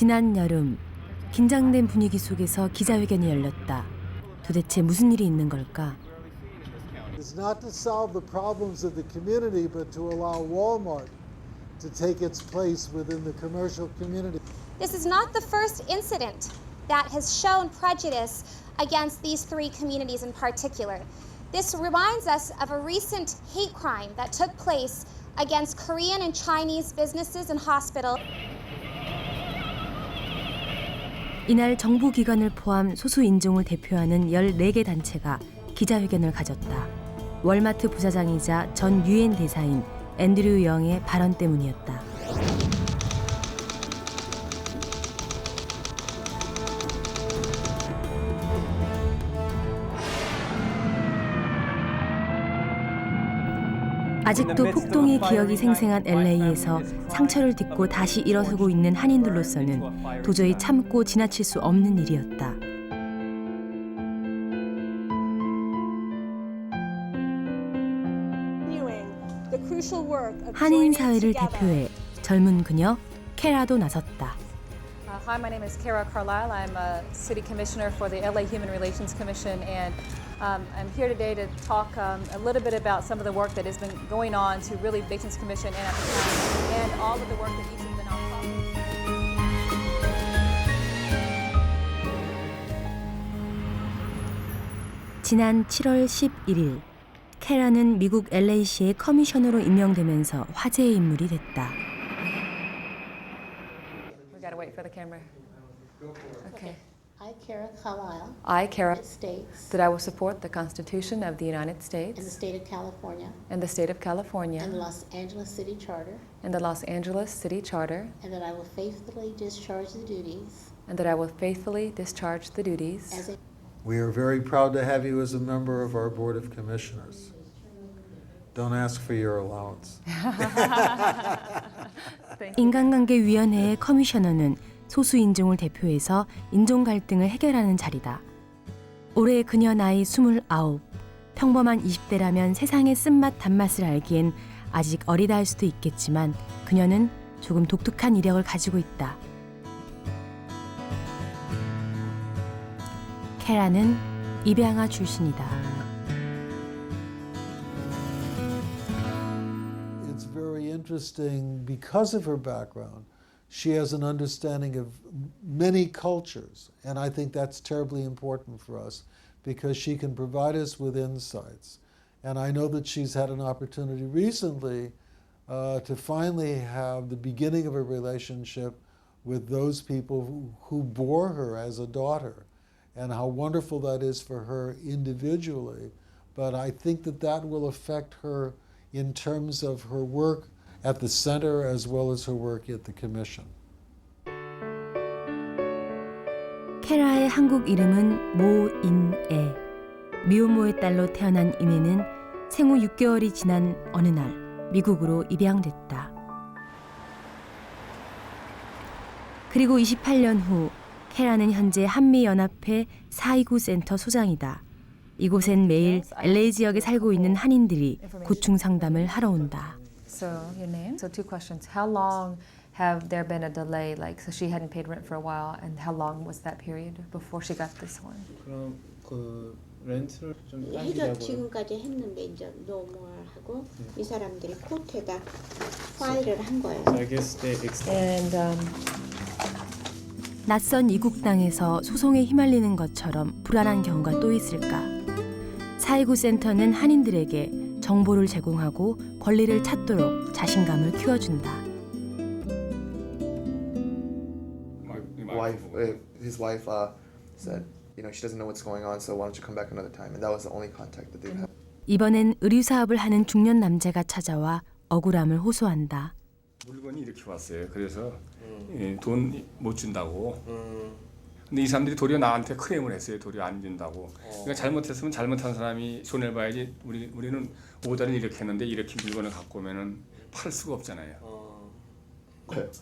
지난 여름 긴장된 분위기 속에서 기자회견이 열렸다. 도대체 무슨 일이 있는 걸까? It's not to solve the problems of the community, but to allow Walmart to take its place within the commercial community. This is not the first incident that has shown prejudice against these three communities in particular. This reminds us of a recent hate crime that took place against Korean and Chinese businesses and hospitals. 이날 정부기관을 포함 소수 인종을 대표하는 14개 단체가 기자회견을 가졌다. 월마트 부사장이자 전 유엔 대사인 앤드류 영의 발언 때문이었다. 아직도 폭동의 기억이 생생한 LA에서 상처를 딛고 다시 일어서고 있는 한인들로서는 도저히 참고 지나칠 수 없는 일이었다. 한인 사회를 대표해 젊은 그녀 케라도 나섰다. Hi, my name is Kara Carlisle. I'm a city commissioner for the LA Human Relations Commission, and I'm here today to talk a little bit about some of the work that has been going on to really Victims Commission and at the county, and all of the work that each of the nonprofits. 지난 7월 11일, 케라는 미국 LA시의 커미셔너로 임명되면서 화제의 인물이 됐다. We gotta wait for the camera. Okay. I, Kara Carlisle, I, Kara, states that I will support the Constitution of the United and the States state of California and the state of California and the Los Angeles City Charter, and the Los Angeles City Charter, and that I will faithfully discharge the duties and that I will faithfully discharge the duties as a We are very proud to have you as a member of our Board of Commissioners. Don't ask for your allowance. 인간관계위원회의 커미셔너는 소수 인종을 대표해서 인종 갈등을 해결하는 자리다. 올해 그녀 나이 29. 평범한 20대라면 세상의 쓴맛 단맛을 알기엔 아직 어리다 할 수도 있겠지만 그녀는 조금 독특한 이력을 가지고 있다. 케라는 입양아 출신이다. It's very interesting because of her background. She has an understanding of many cultures, and I think that's terribly important for us because she can provide us with insights. And I know that she's had an opportunity recently to finally have the beginning of a relationship with those people who bore her as a daughter, and how wonderful that is for her individually. But I think that that will affect her in terms of her work at the center as well as her work at the commission. 케라의 한국 이름은 모인애. 미혼모의 딸로 태어난 이내는 생후 6개월이 지난 어느 날 미국으로 입양됐다. 그리고 28년 후 케라는 현재 한미연합회 429 센터 소장이다. 이곳엔 매일 LA 지역에 살고 있는 한인들이 고충 상담을 하러 온다. So your name? So two questions. How long have there been a delay? Like, so she hadn't paid rent for a while, and how long was that period before she got this one? 그럼 그 렌트를 좀 해저 당기자고요. 지금까지 했는데 이제 노멀하고 이 사람들이 코트에다 파일을 한 거예요. So I guess they extend. And 낯선 이국 땅에서 소송에 휘말리는 것처럼 불안한 경우가 또 있을까? 429 센터는 한인들에게 정보를 제공하고 권리를 찾도록 자신감을 키워준다. His wife said, you know, she doesn't know what's going on, so why don't you come back another time? And that was the only contact that they've had. 이번엔 의류 사업을 하는 중년 남자가 찾아와 억울함을 호소한다. 물건이 이렇게 왔어요. 그래서 돈 못 준다고. 근데 이 사람들이 도리어 나한테 크레임을 했어요. 도리어 안 준다고. 그러니까 잘못했으면 잘못한 사람이 손해를 봐야지. 우리는 오다는 이렇게 했는데 이렇게 물건을 갖고 오면은 팔 수가 없잖아요.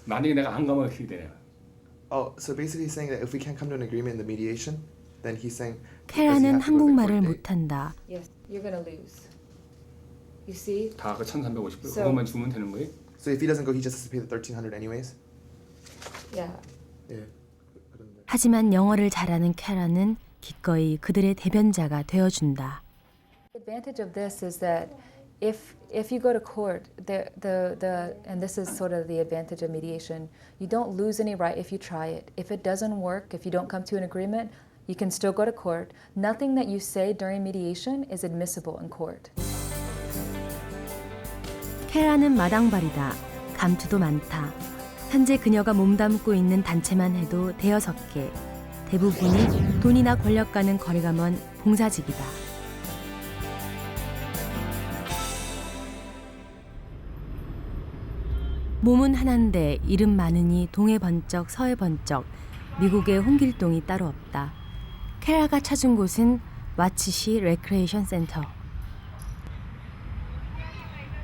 만약에 내가 안 가면 어떻게 돼요? Oh, so basically he's saying that if we can't come to an agreement in the mediation, then he's saying 케라는 한국말을 못한다. yes, you're gonna lose. You see? 다 그 1,350불 So- 그것만 주면 되는 거예요? So if he doesn't go, he just has to pay the $1,300 anyways. Yeah. 예. 그런데 하지만 영어를 잘하는 캐라는 기꺼이 그들의 대변자가 되어준다. The advantage of this is that if you go to court, and this is sort of the advantage of mediation, you don't lose any right if you try it. If it doesn't work, if you don't come to an agreement, you can still go to court. Nothing that you say during mediation is admissible in court. 캐라는 마당발이다. 감투도 많다. 현재 그녀가 몸담고 있는 단체만 해도 6개. 대부분이 돈이나 권력과는 거리가 먼 봉사직이다. 몸은 하나인데 이름 많으니 동해 번쩍 서해 번쩍 미국의 홍길동이 따로 없다. 캐라가 찾은 곳은 와치시 레크레이션 센터.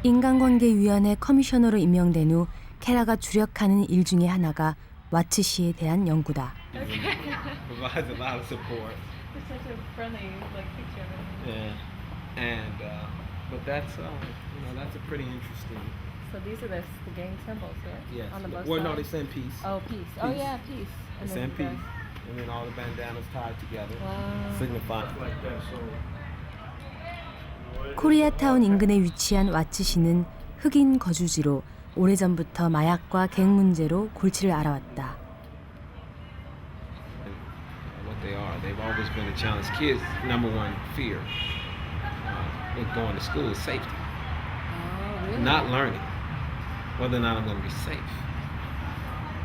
인간관계위원회 커미셔너로 임명된 후 캐라가 주력하는 일 중에 하나가 와치시에 대한 연구다. Provides a lot of support. It's such a friendly picture of it. Yeah, and but that's that's a pretty interesting. So these are the gang symbols, right? Yes. On the both Well, no, sides? they send peace. Oh, peace. Oh, Peace. yeah, peace. They send peace, and then all the bandanas tied together, Wow. signifying. 코리아타운 인근에 위치한 와츠시는 흑인 거주지로 오래전부터 마약과 갱 문제로 골치를 앓아왔다. What they are, they've always been a challenge. Kids' number one fear with going to school is safety, Oh, really? not learning, whether or not I'm going to be safe.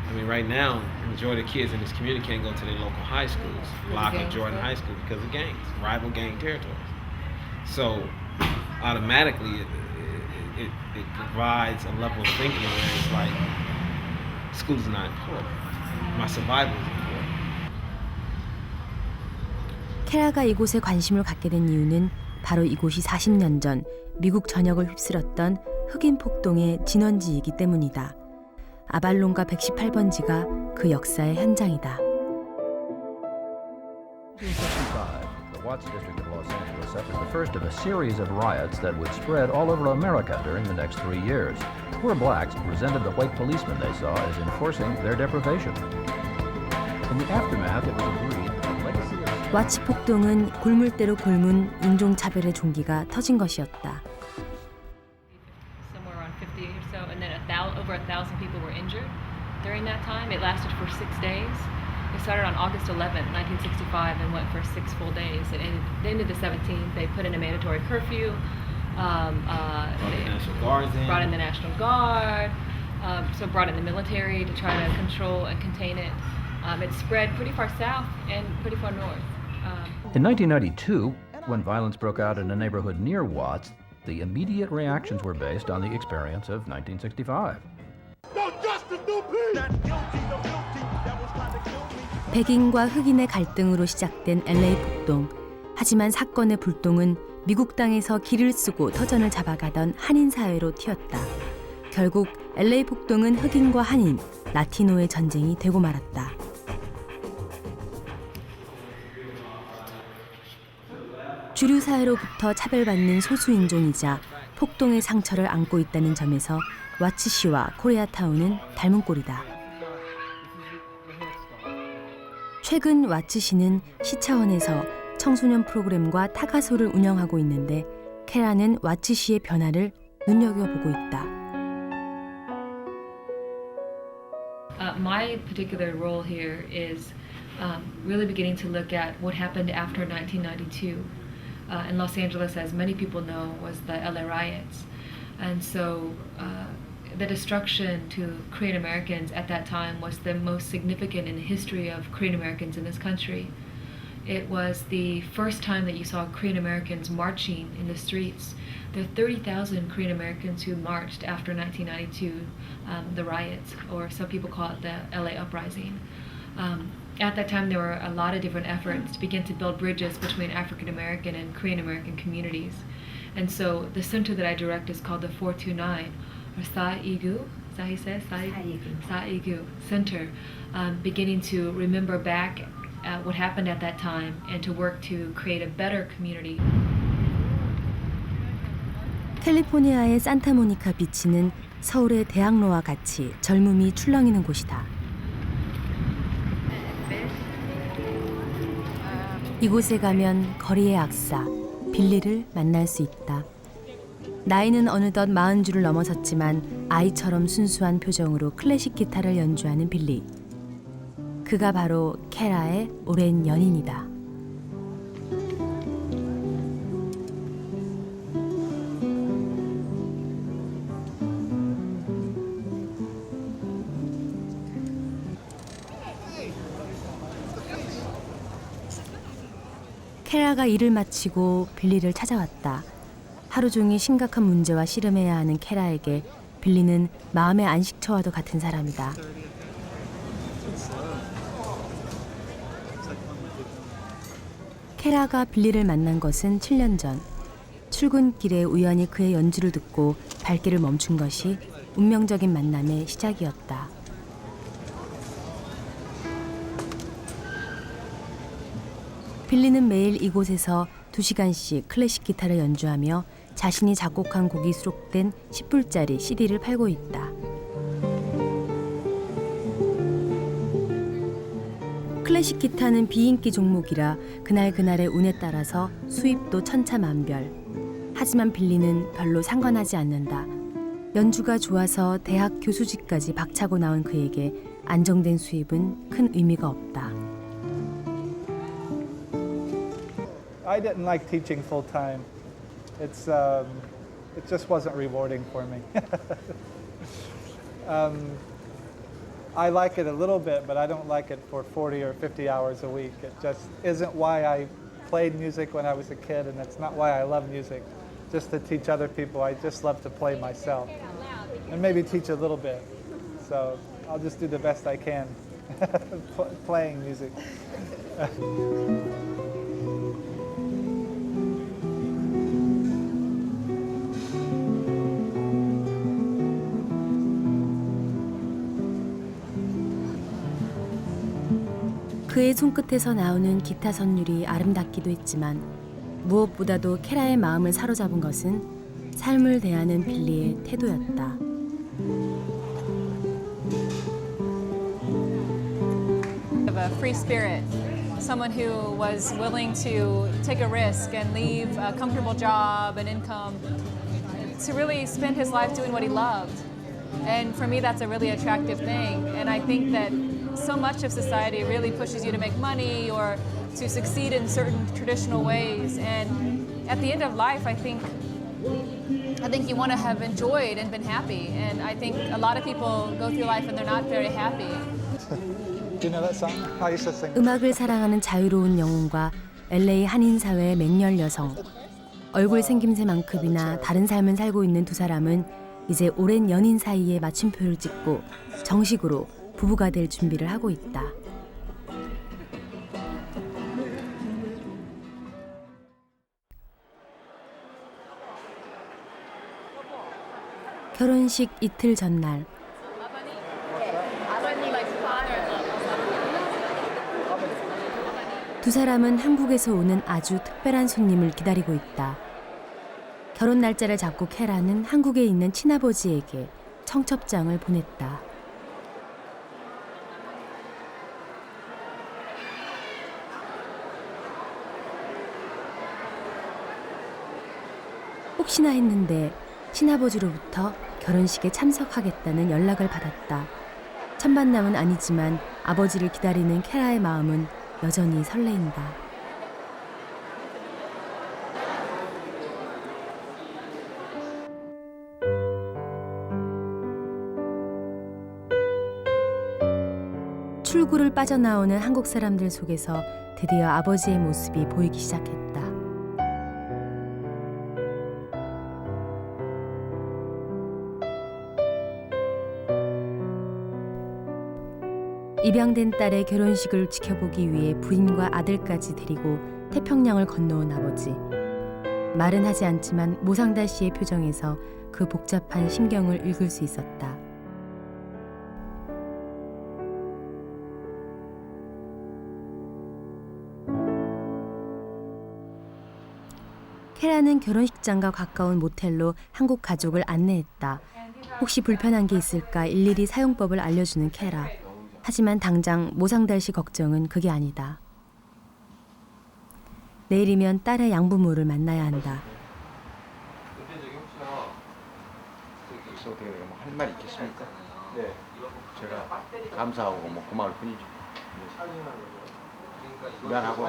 I mean, right now, the majority of kids in this community can't go to their local high schools, Lock or gangs, Jordan yeah. High School, because of gangs, rival gang territories. So, automatically, it provides a level of thinking where it's like, school's not important. My survival is important. 캐라가 이곳에 관심을 갖게 된 이유는 바로 이곳이 40년 전 미국 전역을 휩쓸었던 흑인 폭동의 진원지이기 때문이다. 아발론과 118번지가 그 역사의 현장이다. The Watts District of Los Angeles suffered the first of a series of riots that would spread all over America during the next 3 years. Poor blacks resented the white policemen they saw as enforcing their deprivation. In the aftermath, it was agreed that the legacy of 와치 폭동은 굴물대로 굶은 인종차별의 종기가 터진 것이었다. Somewhere around 50 or so, and then over 1,000 people were injured during that time. It lasted for 6 days. It started on August 11th, 1965, and went for 6 full days. It ended the 17th. They put in a mandatory curfew. Brought the National Guards in. Brought in the National Guard. So brought in the military to try to control and contain it. It spread pretty far south and pretty far north. In 1992, when violence broke out in a neighborhood near Watts, the immediate reactions were based on the experience of 1965. 백인과 흑인의 갈등으로 시작된 LA 폭동. 하지만 사건의 불똥은 미국 땅에서 길을 쓰고 터전을 잡아가던 한인 사회로 튀었다. 결국 LA 폭동은 흑인과 한인, 라티노의 전쟁이 되고 말았다. 주류 사회로부터 차별받는 소수인종이자 폭동의 상처를 안고 있다는 점에서 와츠시와 코리아타운은 닮은 꼴이다. 최근 와츠시는 시 차원에서 청소년 프로그램과 타가소를 운영하고 있는데 캐라는 와츠시의 변화를 눈여겨보고 있다. My particular role here is really beginning to look at what happened after 1992 in Los Angeles, as many people know, was the LA riots. And so the destruction to Korean Americans at that time was the most significant in the history of Korean Americans in this country. It was the first time that you saw Korean Americans marching in the streets. There are 30,000 Korean Americans who marched after 1992, the riots, or some people call it the LA Uprising. At that time, there were a lot of different efforts to begin to build bridges between African American and Korean American communities. And so the center that I direct is called the 429, or Sa-Igu, is that how you say it? Sa-Igu Center, beginning to remember back at what happened at that time and to work to create a better community. 캘리포니아의 산타모니카 비치는 서울의 대학로와 같이 젊음이 출렁이는 곳이다. 이곳에 가면 거리의 악사 빌리를 만날 수 있다. 나이는 어느덧 40줄을 넘어섰지만 아이처럼 순수한 표정으로 클래식 기타를 연주하는 빌리. 그가 바로 캐라의 오랜 연인이다. 캐라가 일을 마치고 빌리를 찾아왔다. 하루 종일 심각한 문제와 씨름해야 하는 캐라에게 빌리는 마음의 안식처와도 같은 사람이다. 캐라가 빌리를 만난 것은 7년 전. 출근길에 우연히 그의 연주를 듣고 발길을 멈춘 것이 운명적인 만남의 시작이었다. 빌리는 매일 이곳에서 2시간씩 클래식 기타를 연주하며 자신이 작곡한 곡이 수록된 10불짜리 CD를 팔고 있다. 클래식 기타는 비인기 종목이라 그날그날의 운에 따라서 수입도 천차만별. 하지만 빌리는 별로 상관하지 않는다. 연주가 좋아서 대학 교수직까지 박차고 나온 그에게 안정된 수입은 큰 의미가 없다. I didn't like teaching full time. It just wasn't rewarding for me. I like it a little bit, but I don't like it for 40 or 50 hours a week. It just isn't why I played music when I was a kid, and it's not why I love music. Just to teach other people, I just love to play myself. And maybe teach a little bit. So I'll just do the best I can playing music. 그의 손끝에서 나오는 기타 선율이 아름답기도 했지만 무엇보다도 캐라의 마음을 사로잡은 것은 삶을 대하는 빌리의 태도였다. Of a free spirit, someone who was willing to take a risk and leave a comfortable job and income to really spend his life doing what he loved. And for me, that's a really attractive thing. And I think that so much of society really pushes you to make money or to succeed in certain traditional ways. And at the end of life, I think you want to have enjoyed and been happy. And I think a lot of people go through life and they're not very happy. Do you know that song? I used to sing. 음악을 사랑하는 자유로운 영혼과 LA 한인사회의 맹렬 여성. 얼굴 생김새만큼이나 다른 삶을 살고 있는 두 사람은 이제 오랜 연인 사이에 마침표를 찍고 정식으로 부부가 될 준비를 하고 있다. 결혼식 이틀 전날. 두 사람은 한국에서 오는 아주 특별한 손님을 기다리고 있다. 결혼 날짜를 잡고 캐라는 한국에 있는 친아버지에게 청첩장을 보냈다. 혹시나 했는데 친아버지로부터 결혼식에 참석하겠다는 연락을 받았다. 첫 만남은 아니지만 아버지를 기다리는 캐라의 마음은 여전히 설레인다. 출구를 빠져나오는 한국 사람들 속에서 드디어 아버지의 모습이 보이기 시작했다. 입양된 딸의 결혼식을 지켜보기 위해 부인과 아들까지 데리고 태평양을 건너온 아버지. 말은 하지 않지만 모상달 씨의 표정에서 그 복잡한 심경을 읽을 수 있었다. 캐라는 결혼식장과 가까운 모텔로 한국 가족을 안내했다. 혹시 불편한 게 있을까 일일이 사용법을 알려주는 캐라. 하지만 당장 모상달 씨 걱정은 그게 아니다. 내일이면 딸의 양부모를 만나야 한다. 여기서 어떻게 할 말이 있겠습니까? 네. 제가 감사하고 뭐 고마울 뿐이죠. 미안하고.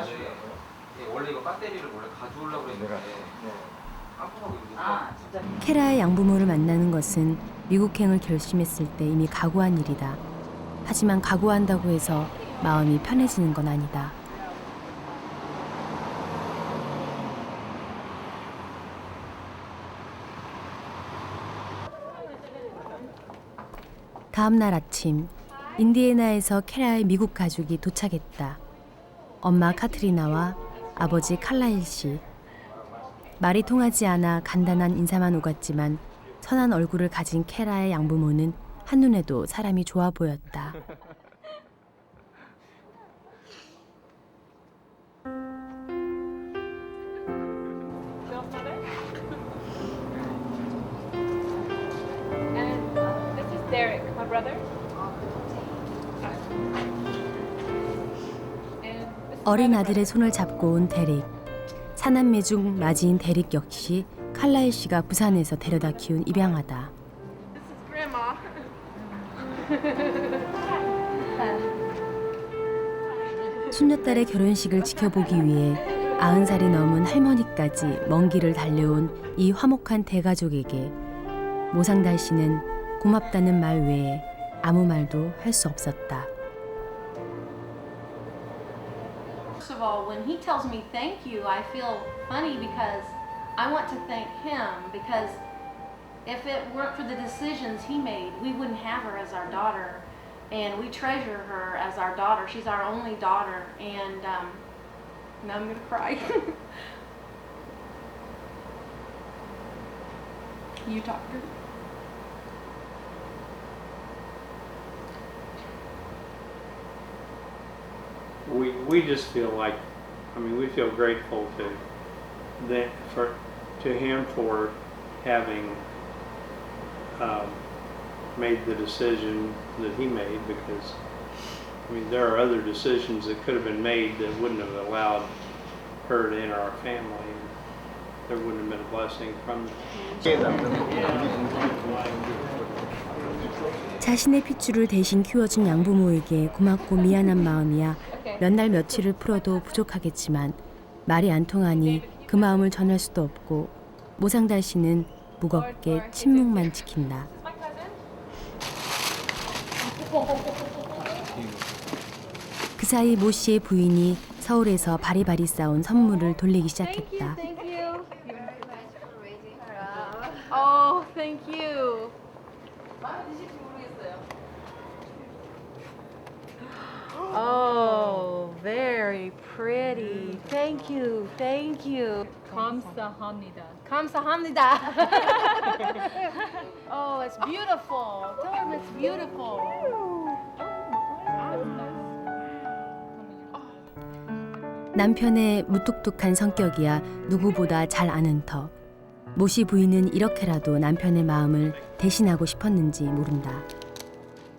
원래 이거 배터리를 원래 가져오려고 그랬는데. 케라의 양부모를 만나는 것은 미국행을 결심했을 때 이미 각오한 일이다. 하지만 각오한다고 해서 마음이 편해지는 건 아니다. 다음 날 아침, 인디애나에서 케라의 미국 가족이 도착했다. 엄마 카트리나와 아버지 칼라일 씨. 말이 통하지 않아 간단한 인사만 오갔지만 선한 얼굴을 가진 케라의 양부모는 한눈에도 사람이 좋아 보였다. Derek, my brother. 어린 아들의 손을 잡고 온 데릭. 사남매 중 맞이인 데릭 역시 칼라일 씨가 부산에서 데려다 키운 입양아다. 손녀딸의 결혼식을 지켜보기 위해 90살이 넘은 할머니까지 먼 길을 달려온 이 화목한 대가족에게 모상달 씨는 고맙다는 말 외에 아무 말도 할 수 없었다. First of all, when he tells me thank you, I feel funny because I want to thank him because if it weren't for the decisions he made, we wouldn't have her as our daughter. And we treasure her as our daughter. She's our only daughter. And now I'm going to cry. You talk to her. We just feel like, I mean, we feel grateful to him for having made the decision that he made, because I mean there are other decisions that could have been made that wouldn't have allowed her to enter our family, and there wouldn't have been a blessing from that. 자신의 핏줄을 대신 키워준 양부모에게 고맙고 미안한 마음이야 몇 날 며칠을 풀어도 부족하겠지만 말이 안 통하니 그 마음을 전할 수도 없고 모상달 씨는 무겁게 침묵만 지킨다. 그 사이 모 씨의 부인이 서울에서 바리바리 싸온 선물을 돌리기 시작했다. Oh, thank you. Oh, very pretty. Thank you. Thank you. 감사합니다. 감사합니다. Oh, it's beautiful. Tell him it's beautiful. 남편의 무뚝뚝한 성격이야 누구보다 잘 아는 터. 모씨 부인은 이렇게라도 남편의 마음을 대신하고 싶었는지 모른다.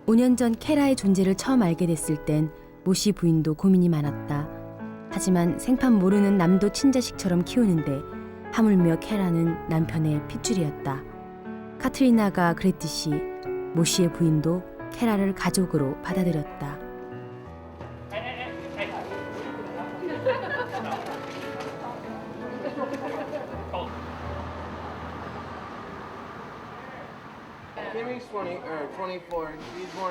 5년 전 케라의 존재를 처음 알게 됐을 땐 모씨 부인도 고민이 많았다. 하지만 생판 모르는 남도 친자식처럼 키우는데 하물며 케라는 남편의 핏줄이었다. 카트리나가 그랬듯이 모씨의 부인도 케라를 가족으로 받아들였다.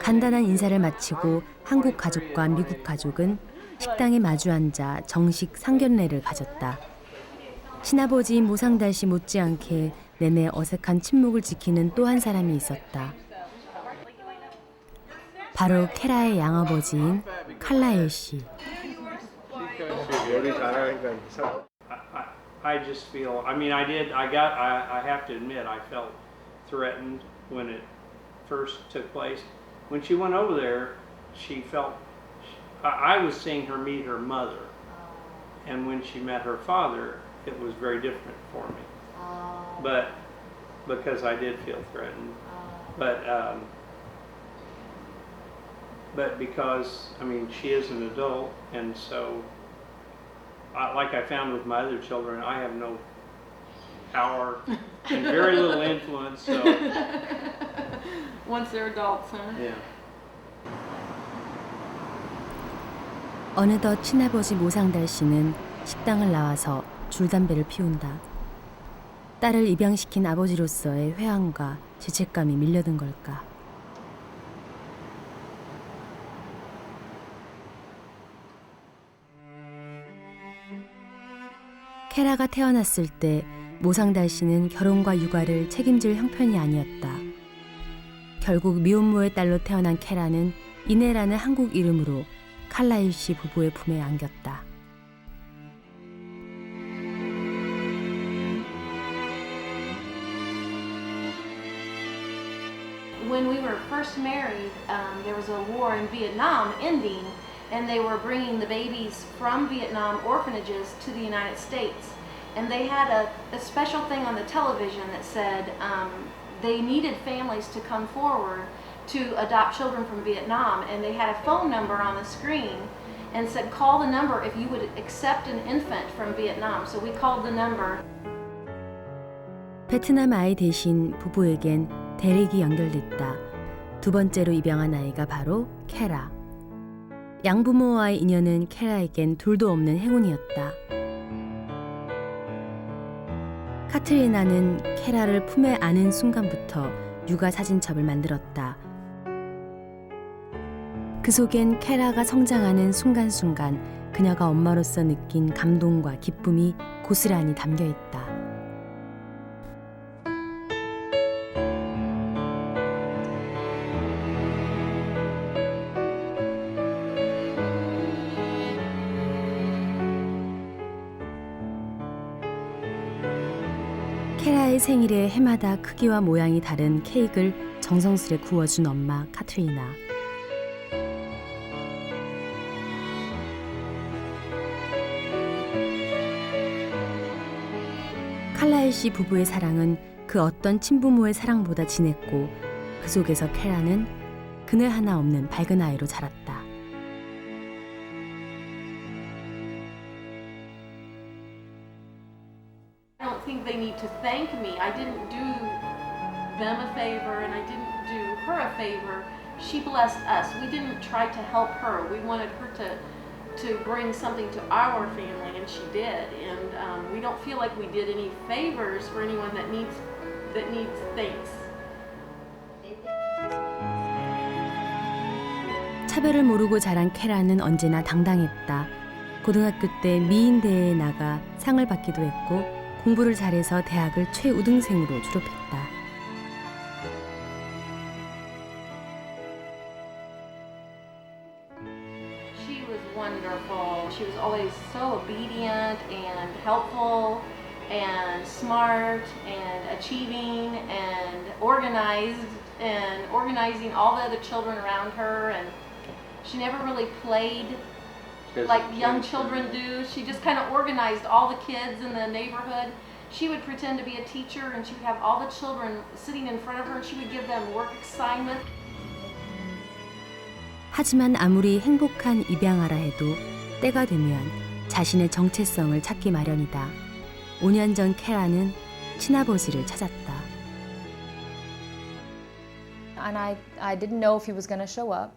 간단한 인사를 마치고 한국 가족과 미국 가족은 식당에 마주 앉아 정식 상견례를 가졌다. 친아버지인 모상달 씨 못지않게 내내 어색한 침묵을 지키는 또 한 사람이 있었다. 바로 케라의 양아버지인 칼라일 씨. I just feel, I mean, I have to admit, I felt threatened when it first took place. When she went over there, she felt, I was seeing her meet her mother. And when she met her father, it was very different for me. But, because I did feel threatened. But because, I mean, she is an adult, and so like I found with my other children, I have no power and very little influence. So Once they're adults, huh? yeah. 어느덧 친아버지 모상달 씨는 식당을 나와서 줄담배를 피운다. 딸을 입양시킨 아버지로서의 회한과 죄책감이 밀려든 걸까. 케라가 태어났을 때 모상달 씨는 결혼과 육아를 책임질 형편이 아니었다. 결국 미혼모의 딸로 태어난 케라는 이네라는 한국 이름으로 칼라일 씨 부부의 품에 안겼다. When we were first married, there was a war in Vietnam ending, and they were bringing the babies from Vietnam orphanages to the United States. And they had a special thing on the television that said they needed families to come forward to adopt children from Vietnam. And they had a phone number on the screen and said, call the number if you would accept an infant from Vietnam. So we called the number. 베트남 아이 대신 부부에겐 대릭이 연결됐다. 두 번째로 입양한 아이가 바로 케라. 양부모와의 인연은 케라에겐 둘도 없는 행운이었다. 카트리나는 케라를 품에 안은 순간부터 육아 사진첩을 만들었다. 그 속엔 케라가 성장하는 순간순간 그녀가 엄마로서 느낀 감동과 기쁨이 고스란히 담겨 있다. 케라의 생일에 해마다 크기와 모양이 다른 케이크를 정성스레 구워준 엄마 카트리나. 칼라일 씨 부부의 사랑은 그 어떤 친부모의 사랑보다 진했고 그 속에서 케라는 그늘 하나 없는 밝은 아이로 자랐다. I don't think they need to thank me. I didn't do them a favor and I didn't do her a favor. She blessed us. We didn't try to help her. We wanted her to bring something to our family, and she did. And we don't feel like we did any favors for anyone that needs thanks. 차별을 모르고 자란 케라는 언제나 당당했다. 고등학교 때 미인대회에 나가 상을 받기도 했고 공부를 잘해서 대학을 최우등생으로 졸업했다. She was wonderful. She was always so obedient and helpful and smart and achieving and organized and organizing all the other children around her, and she never really played like young children do. She just kind of organized all the kids in the neighborhood. She would pretend to be a teacher and she would have all the children sitting in front of her and she would give them work assignment. 하지만 아무리 행복한 입양아라 해도 때가 되면 자신의 정체성을 찾기 마련이다. 5년 전 케라는 친아버지를 찾았다. And I didn't know if he was going to show up.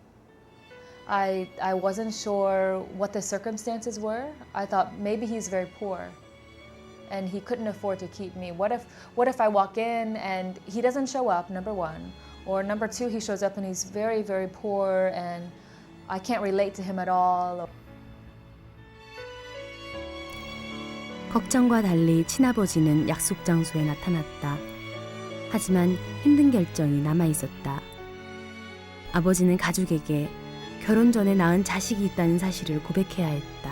I wasn't sure what the circumstances were. I thought maybe he's very poor and he couldn't afford to keep me. What if I walk in and he doesn't show up, number one, or number two, he shows up and he's very, very poor and I can't relate to him at all. 걱정과 달리 친아버지는 약속 장소에 나타났다. 하지만 힘든 결정이 남아 있었다. 아버지는 가족에게 결혼 전에 낳은 자식이 있다는 사실을 고백해야 했다.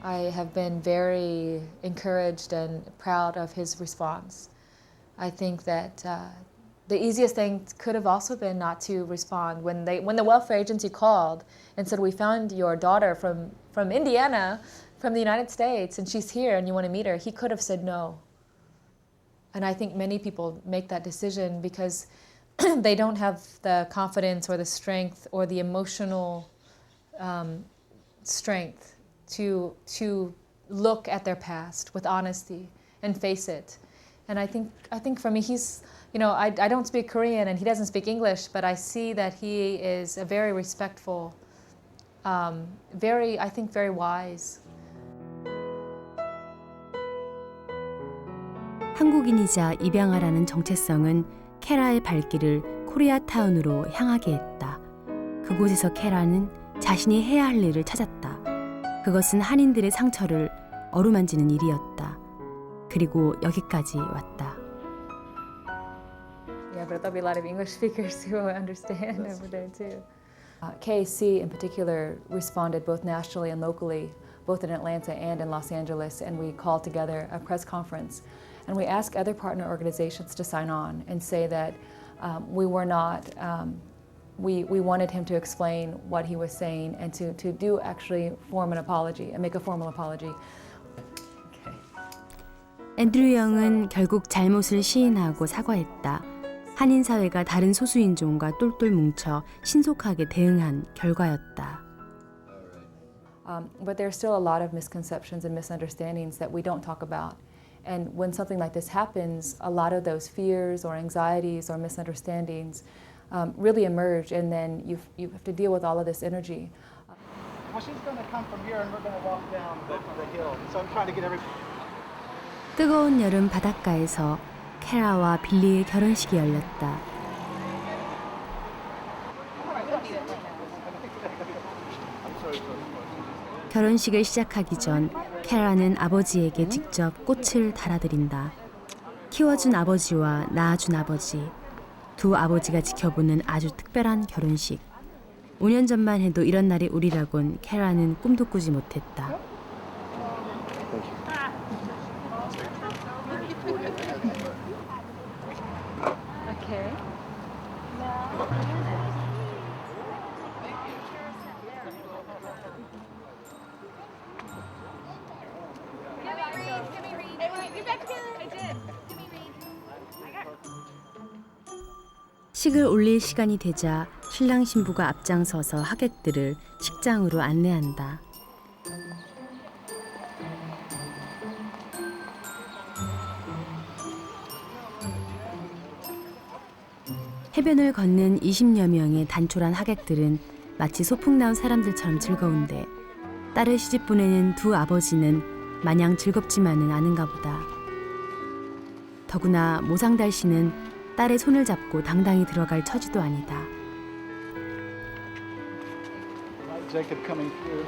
I have been very encouraged and proud of his response. I think that the easiest thing could have also been not to respond. When the welfare agency called and said, we found your daughter from Indiana, from the United States, and she's here and you want to meet her, he could have said no. And I think many people make that decision because they don't have the confidence or the strength or the emotional strength to look at their past with honesty and face it. And I think for me, he's, you know, I don't speak Korean and he doesn't speak English, but I see that he is a very respectful, very wise. 한국인이자 입양아라는 정체성은 케라의 발길을 코리아타운으로 향하게 했다. 그곳에서 케라는 자신이 해야 할 일을 찾았다. 그것은 한인들의 상처를 어루만지는 일이었다. 그리고 여기까지 왔다. Yeah, but there'll be a lot of English speakers who will understand over there too. KAC in particular responded both nationally and locally, both in Atlanta and in Los Angeles, and we called together a press conference. And we asked other partner organizations to sign on and say that we were not, we wanted him to explain what he was saying and to do actually form an apology and make a formal apology. 앤드류 영은 결국 잘못을 시인하고 사과했다. 한인 사회가 다른 소수인종과 똘똘 뭉쳐 신속하게 대응한 결과였다. But there are still a lot of misconceptions and misunderstandings that we don't talk about. And when something like this happens, a lot of those fears or anxieties or misunderstandings really emerge, and then you have to deal with all of this energy. Well, she's going to come from here, and we're going to walk down the hill. So I'm trying to get everybody. 뜨거운 여름 바닷가에서 케라와 빌리의 결혼식이 열렸다. 결혼식을 시작하기 전 케라는 아버지에게 직접 꽃을 달아드린다. 키워준 아버지와 낳아준 아버지, 두 아버지가 지켜보는 아주 특별한 결혼식. 5년 전만 해도 이런 날이 오리라곤 케라는 꿈도 꾸지 못했다. Okay. 식을 올릴 시간이 되자 신랑 신부가 앞장서서 하객들을 식장으로 안내한다. 해변을 걷는 20여 명의 단촐한 하객들은 마치 소풍 나온 사람들처럼 즐거운데 딸을 시집 보내는 두 아버지는 마냥 즐겁지만은 않은가 보다. 더구나 모상달 씨는 딸의 손을 잡고 당당히 들어갈 처지도 아니다. Jacob coming through.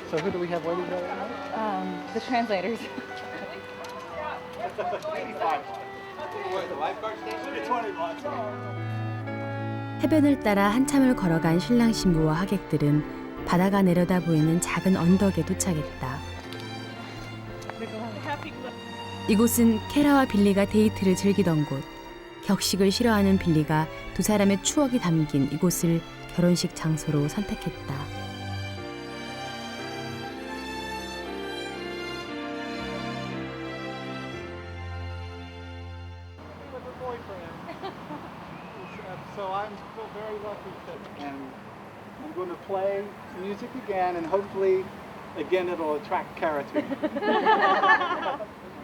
So who do we have waiting there? The translators. 해변을 따라 한참을 걸어간 신랑 신부와 하객들은 바다가 내려다 보이는 작은 언덕에 도착했다. 이곳은 케라와 빌리가 데이트를 즐기던 곳. 격식을 싫어하는 빌리가 두 사람의 추억이 담긴 이곳을 결혼식 장소로 선택했다. So I feel very lucky and I'm going to play music again and hopefully again it'll attract Kara to me.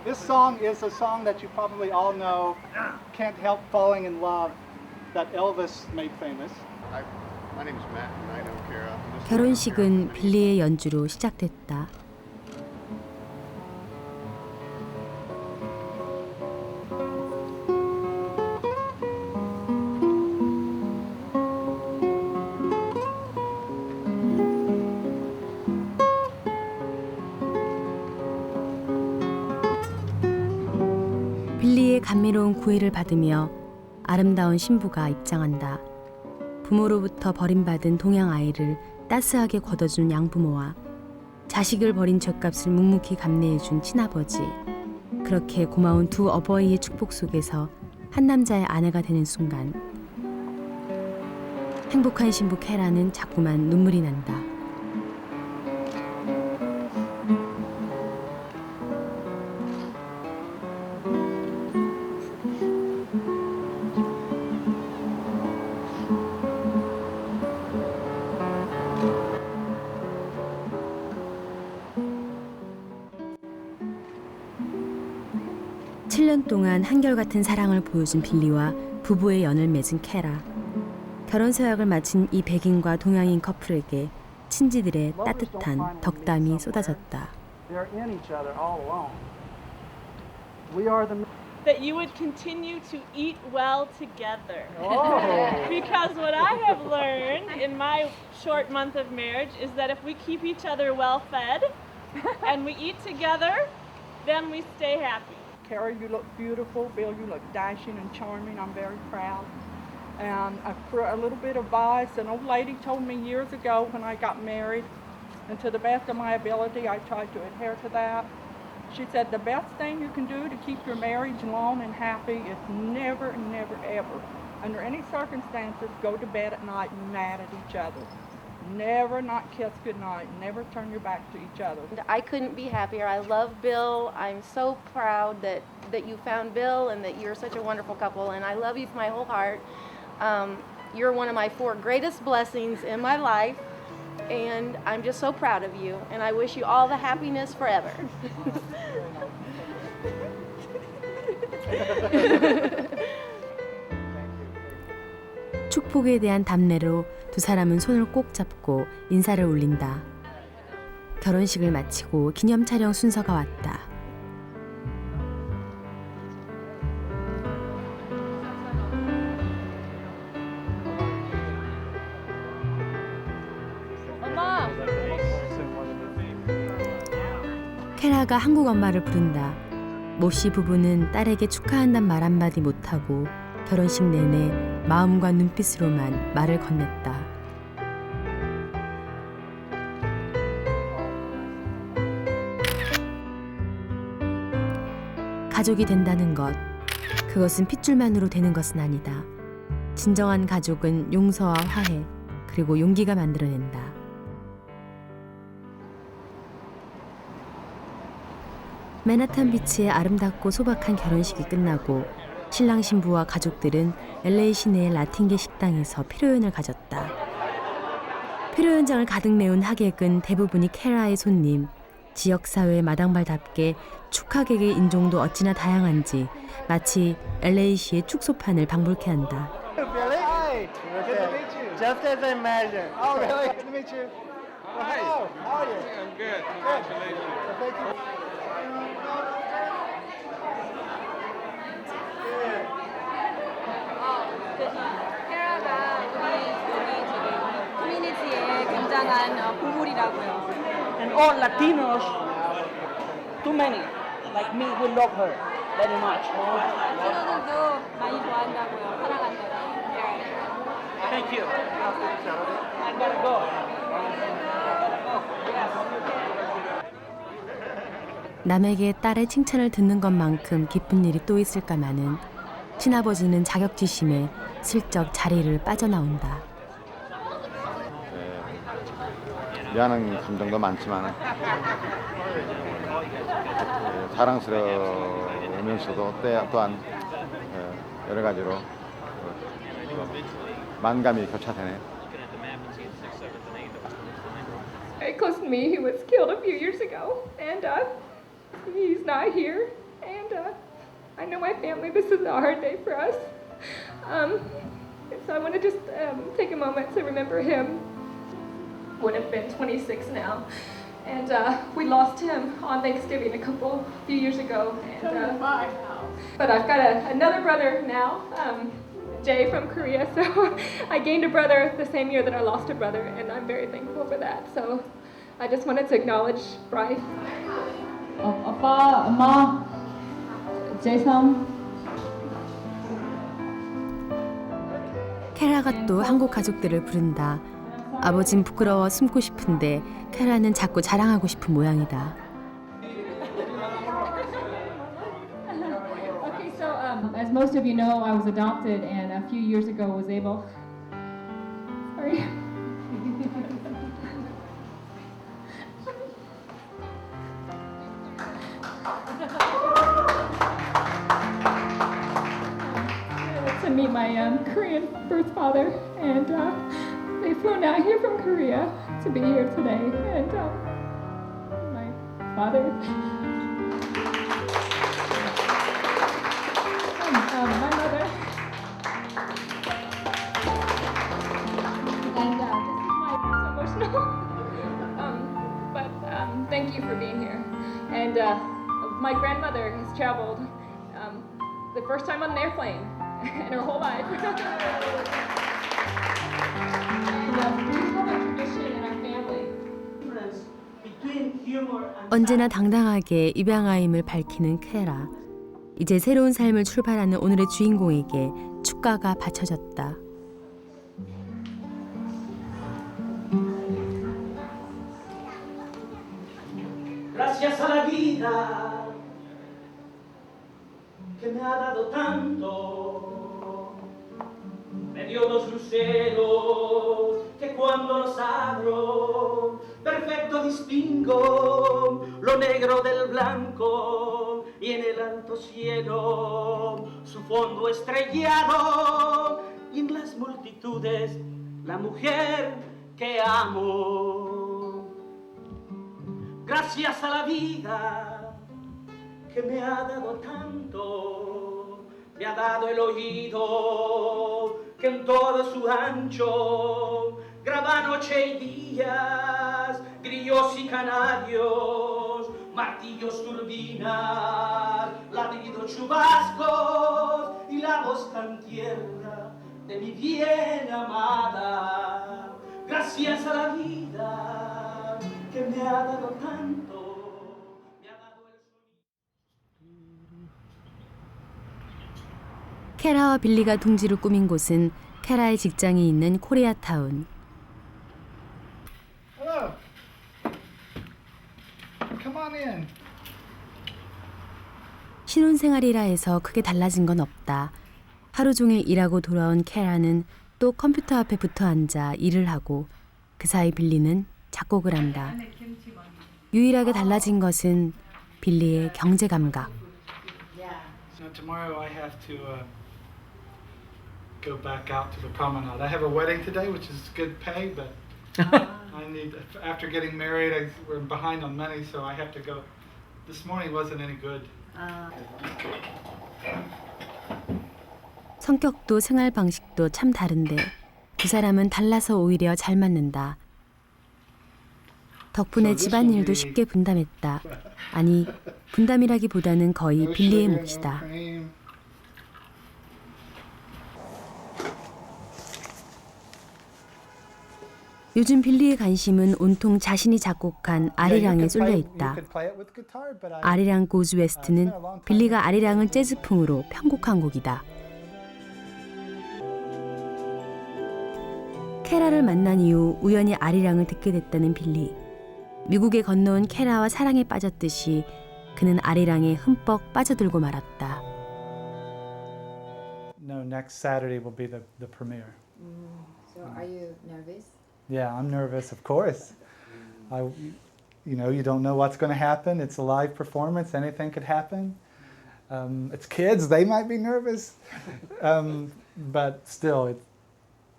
This song is a song that you probably all know, Can't Help Falling in Love, that Elvis made famous. My name is Matt and I know Kara. 결혼식은 빌리의 연주로 시작됐다. 빌리의 감미로운 구애를 받으며 아름다운 신부가 입장한다. 부모로부터 버림받은 동양 아이를 따스하게 걷어준 양부모와 자식을 버린 죗값을 묵묵히 감내해준 친아버지. 그렇게 고마운 두 어버이의 축복 속에서 한 남자의 아내가 되는 순간 행복한 신부 케라는 자꾸만 눈물이 난다. 7년 동안 한결같은 사랑을 보여준 빌리와 부부의 연을 맺은 캐라. 결혼 서약을 마친 이 백인과 동양인 커플에게 친지들의 따뜻한 덕담이 쏟아졌다. That you would continue to eat well together. Because what I have learned in my short month of marriage is that if we keep each other well fed and we eat together, then we stay happy. Carrie, you look beautiful. Bill, you look dashing and charming. I'm very proud. And for a little bit of advice, an old lady told me years ago when I got married, and to the best of my ability, I tried to adhere to that. She said the best thing you can do to keep your marriage long and happy is never, never, ever, under any circumstances, go to bed at night mad at each other. Never not kiss goodnight. Never turn your back to each other. I couldn't be happier. I love Bill. I'm so proud that you found Bill and that you're such a wonderful couple, and I love you from my whole heart. You're one of my 4 greatest blessings in my life, and I'm just so proud of you, and I wish you all the happiness forever. 축복에 대한 답례로 두 사람은 손을 꼭 잡고 인사를 올린다. 결혼식을 마치고 기념 촬영 순서가 왔다. 엄마! 캐라가 한국 엄마를 부른다. 모씨 부부는 딸에게 축하한단 말 한마디 못하고 결혼식 내내 마음과 눈빛으로만 말을 건넸다. 가족이 된다는 것, 그것은 핏줄만으로 되는 것은 아니다. 진정한 가족은 용서와 화해, 그리고 용기가 만들어낸다. 맨하탄 비치의 아름답고 소박한 결혼식이 끝나고 신랑 신부와 가족들은 LA 시내의 라틴계 식당에서 피로연을 가졌다. 피로연장을 가득 메운 하객은 대부분이 캐라의 손님. 지역사회의 마당발답게 축하객의 인종도 어찌나 다양한지 마치 LA시의 축소판을 방불케 한다. Billy? Good to meet you. Just as I imagined. Oh, really? Good to meet you. Hi. Hello. How are you? I'm good. Congratulations. Thank you. 캐라가 우리 커뮤니티의 굉장한 보물이라고요. And all Latinos, too many, like me, we love her very much. 친구들도 많이 좋아한다고요. 사랑한다고요. Thank you. I gotta go. 남에게 딸의 칭찬을 듣는 것만큼 기쁜 일이 또 있을까마는 친아버지는 자격지심에 슬쩍 자리를 빠져나온다. 미안한 감정도 많지만 사랑스러우면서도 또한 여러 가지로 만감이 교차되네. Very close to me, he was killed a few years ago, and he's not here. And I know my family, this is a hard day for us. And so I want to just take a moment to remember him. Would have been 26 now. And we lost him on Thanksgiving a few years ago. And, but I've got another brother now, Jay from Korea. So I gained a brother the same year that I lost a brother, and I'm very thankful for that. So I just wanted to acknowledge Bryce. 아빠, 엄마, 제이섬. 캐라가 또 한국 가족들을 부른다. 아버진 부끄러워 숨고 싶은데 캐라는 자꾸 자랑하고 싶은 모양이다. Okay, so as most of you know, I was adopted, and a few years ago was able. Sorry. To meet my Korean birth father, and they flown out here from Korea to be here today, and my father. grandmother has traveled the first time on an airplane in her whole life. We have a tradition in our family. 언제나 당당하게 입양아임을 밝히는 케라. 이제 새로운 삶을 출발하는 오늘의 주인공에게 축가가 바쳐졌다. Gracias a la vida que me ha dado tanto, me dio dos luceros que cuando los abro, perfecto distingo lo negro del blanco y en el alto cielo su fondo estrellado y en las multitudes la mujer que amo. Gracias a la vida que me ha dado tanto, me ha dado el oído que en todo su ancho graba noche y días, grillos y canarios, martillos, turbinas, ladridos, chubascos y la voz tan tierna de mi bien amada. Gracias a la vida que me ha dado tanto, me ha dado el sonido. 케라와 빌리가 둥지를 꾸민 곳은 케라의 직장이 있는 코리아타운. Hello. Come on in. 신혼생활이라 해서 크게 달라진 건 없다. 하루 종일 일하고 돌아온 케라는 또 컴퓨터 앞에 붙어 앉아 일을 하고 그 사이 빌리는 작곡을 한다. 유일하게 달라진 것은 빌리의 경제 감각. So tomorrow I have to go back out to the promenade. I have a wedding today, which is good pay, but I need, after getting married, we're behind on money, so I have to go. This morning wasn't any good. 성격도 생활 방식도 참 다른데 두 사람은 달라서 오히려 잘 맞는다. 덕분에 집안일도 쉽게 분담했다. 아니, 분담이라기보다는 거의 빌리의 몫이다. 요즘 빌리의 관심은 온통 자신이 작곡한 아리랑에 쏠려 있다. 아리랑 고즈 웨스트는 빌리가 아리랑을 재즈풍으로 편곡한 곡이다. 케라를 만난 이후 우연히 아리랑을 듣게 됐다는 빌리. 미국에 건너온 케라와 사랑에 빠졌듯이 그는 아리랑에 흠뻑 빠져들고 말았다. No, next Saturday will be the premiere. So are you nervous? Yeah, I'm nervous, of course. You don't know what's going to happen. It's a live performance. Anything could happen. It's kids. They might be nervous. But still,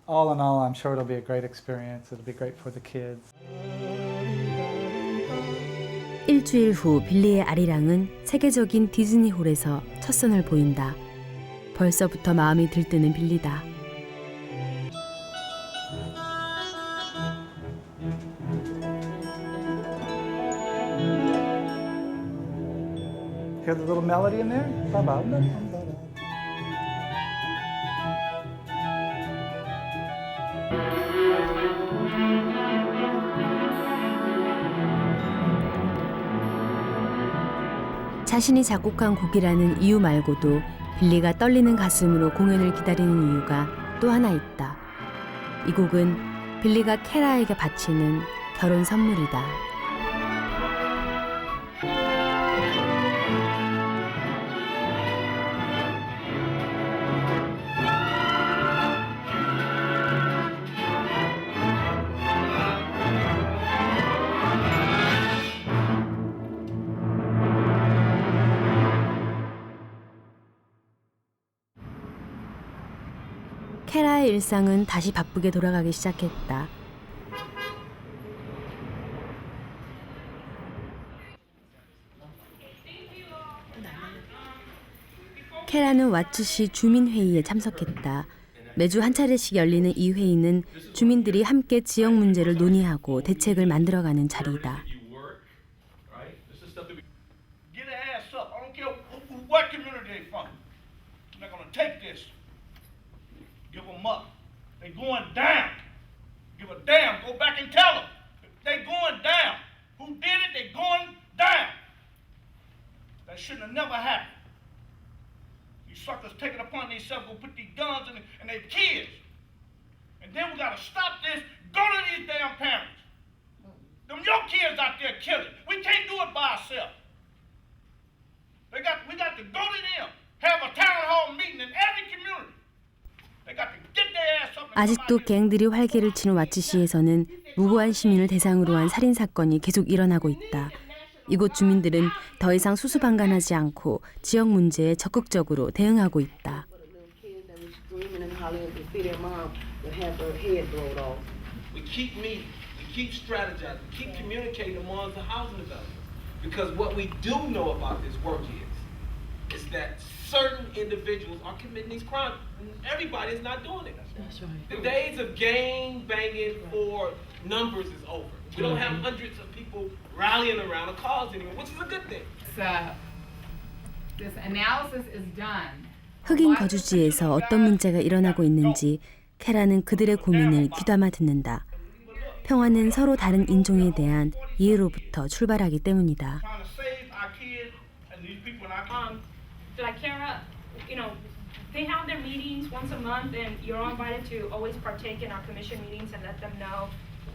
all in all, I'm sure it'll be a great experience. It'll be great for the kids. 일주일 후 빌리의 아리랑은 세계적인 디즈니홀에서 첫 선을 보인다. 벌써부터 마음이 들뜨는 빌리다. Hear the little melody in there? 자신이 작곡한 곡이라는 이유 말고도 빌리가 떨리는 가슴으로 공연을 기다리는 이유가 또 하나 있다. 이 곡은 빌리가 케라에게 바치는 결혼 선물이다. 케라의 일상은 다시 바쁘게 돌아가기 시작했다. 케라는 와츠시 주민회의에 참석했다. 매주 한 차례씩 열리는 이 회의는 주민들이 함께 지역 문제를 논의하고 대책을 만들어가는 자리이다. Get an ass up. I don't care what community they from? They're gonna take this, give them up. They going down. Give a damn. Go back and tell them. They going down. Who did it? They going down. That shouldn't have never happened. These suckers take it upon themselves, go put these guns in their kids. And then we gotta stop this. Go to these damn parents. Them your kids out there killing. We can't do it by ourselves. We got to go to them. Have a town hall meeting in every community. They got to get their ass up. 아직도 갱들이 활개를 치는 와치시에서는 무고한 시민을 대상으로 한 살인 사건이 계속 일어나고 있다. 이곳 주민들은 더 이상 수수방관하지 않고 지역 문제에 적극적으로 대응하고 있다. We keep meeting, we keep strategizing, we keep communicating among the housing developers. Because what we do know about this work is that certain individuals are committing these crimes. Everybody is not doing it. That's right. The days of gang banging for numbers is over. We don't have hundreds of people rallying around a cause anymore, which is a good thing. This analysis is done. 흑인 거주지에서 어떤 문제가 일어나고 있는지 캐라는 그들의 고민을 귀담아 듣는다. 평화는 서로 다른 인종에 대한 이해로부터 출발하기 때문이다. Like Kara, they have their meetings once a month, and you're all invited to always partake in our commission meetings and let them know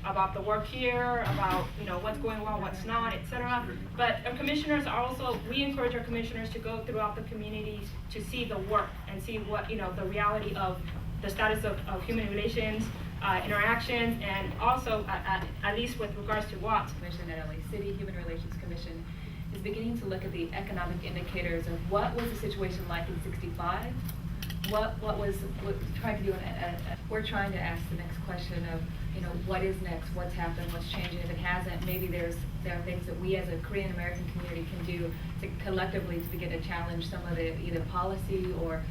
about the work here, about what's going well, what's not, etc. But our commissioners are also, we encourage our commissioners to go throughout the communities to see the work and see what the reality of the status of human relations, interactions, and also at least with regards to Watts. Commission at LA City Human Relations Commission is beginning to look at the economic indicators of what was the situation like in '65, what trying to do. We're trying to ask the next question of what is next, what's happened, what's changing. If it hasn't, maybe there are things that we as a Korean American community can do to collectively to begin to challenge some of the either policy or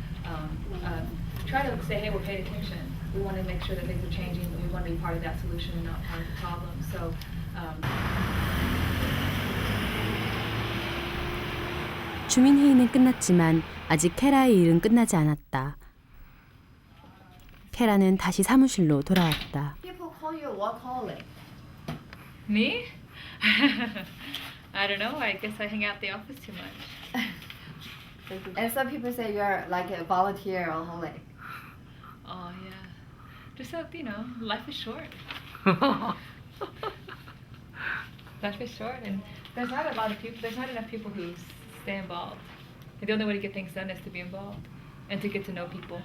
try to say, hey, we're paying attention. We want to make sure that things are changing. We want to be part of that solution and not part of the problem. So. 주민회의는 끝났지만 아직 캐라의 일은 끝나지 않았다. 캐라는 다시 사무실로 돌아왔다. People call you a workaholic. Me? I don't know. I guess I hang out at the office too much. And some people say you're like a volunteer-aholic. Oh yeah. Just so life is short. Life is short, and there's not enough people who stay involved. And the only way to get things done is to be involved and to get to know people,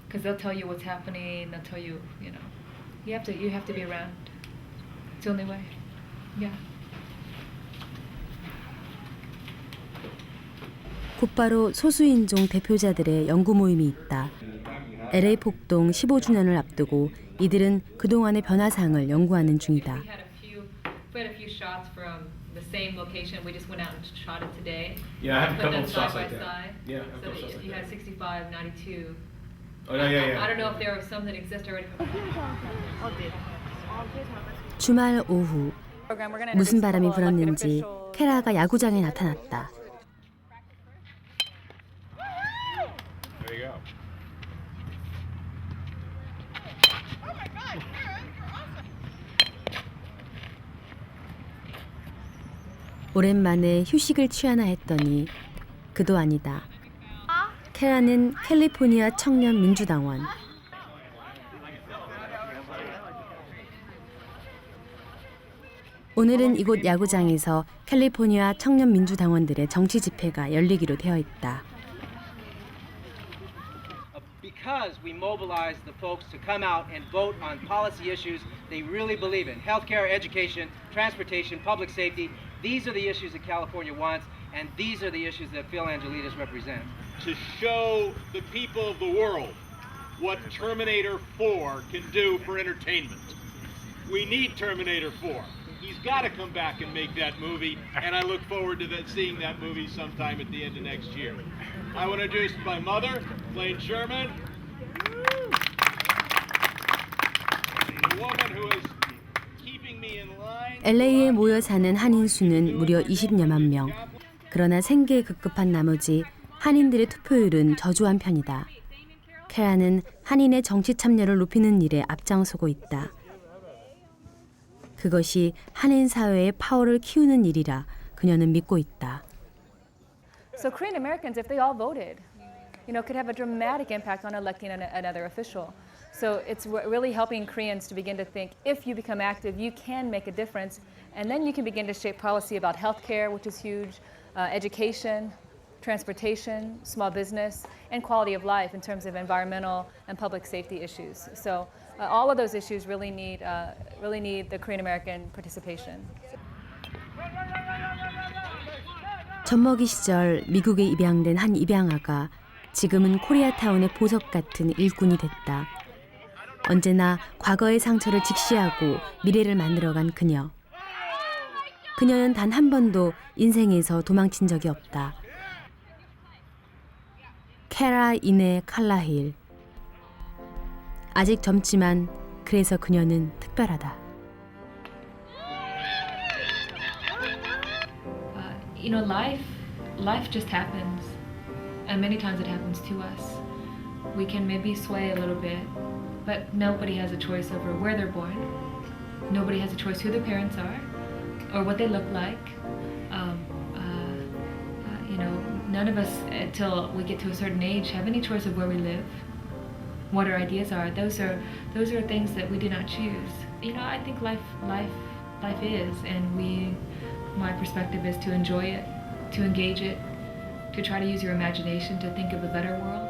because they'll tell you what's happening. They'll tell you, you have to be around. It's the only way. Yeah. 곧바로 소수인종 대표자들의 연구 모임이 있다. LA 폭동 15주년을 앞두고 이들은 그동안의 변화사항을 연구하는 중이다. We had a few shots from the same location. We just went out and shot it today. Yeah, I have a Put couple them of side shots by like that. side. Yeah, I have a So couple shots like you that. had 65, 92. Oh yeah. I don't know if there are some that exist already. 주말 오후 무슨 바람이 불었는지 캐라가 야구장에 나타났다. There you go. 오랜만에 휴식을 취하나 했더니 그도 아니다. 캐라는 캘리포니아 청년 민주당원. 오늘은 이곳 야구장에서 캘리포니아 청년 민주당원들의 정치 집회가 열리기로 되어 있다. Because we mobilize the folks to come out and vote on policy issues they really believe in. Healthcare, education, transportation, public safety. These are the issues that California wants, and these are the issues that Phil Angelides represents. To show the people of the world what Terminator 4 can do for entertainment. We need Terminator 4. He's got to come back and make that movie, and I look forward to seeing that movie sometime at the end of next year. I want to introduce my mother, Blaine Sherman, the woman who is keeping me in line. LA에 모여 사는 한인 수는 무려 20여만 명. 그러나 생계에 급급한 나머지 한인들의 투표율은 저조한 편이다. 케라는 한인의 정치 참여를 높이는 일에 앞장서고 있다. 그것이 한인 사회의 파워를 키우는 일이라 그녀는 믿고 있다. So Korean Americans, if they all voted, could have a dramatic impact on electing another official. So it's really helping Koreans to begin to think, if you become active, you can make a difference, and then you can begin to shape policy about healthcare, which is huge, education, transportation, small business, and quality of life in terms of environmental and public safety issues. So all of those issues really need the Korean American participation. 젖먹이 시절 미국에 입양된 한 입양아가 지금은 코리아타운의 보석 같은 일꾼이 됐다. 언제나 과거의 상처를 직시하고 미래를 만들어간 그녀. 그녀는 단 한 번도 인생에서 도망친 적이 없다. 케라 이네 칼라힐. 아직 젊지만 그래서 그녀는 특별하다. Life just happens, and many times it happens to us. We can maybe sway a little bit, but nobody has a choice over where they're born. Nobody has a choice who their parents are, or what they look like. None of us, until we get to a certain age, have any choice of where we live, what our ideas are. Those are things that we did not choose. I think life is, and my perspective is to enjoy it, to engage it, to try to use your imagination to think of a better world.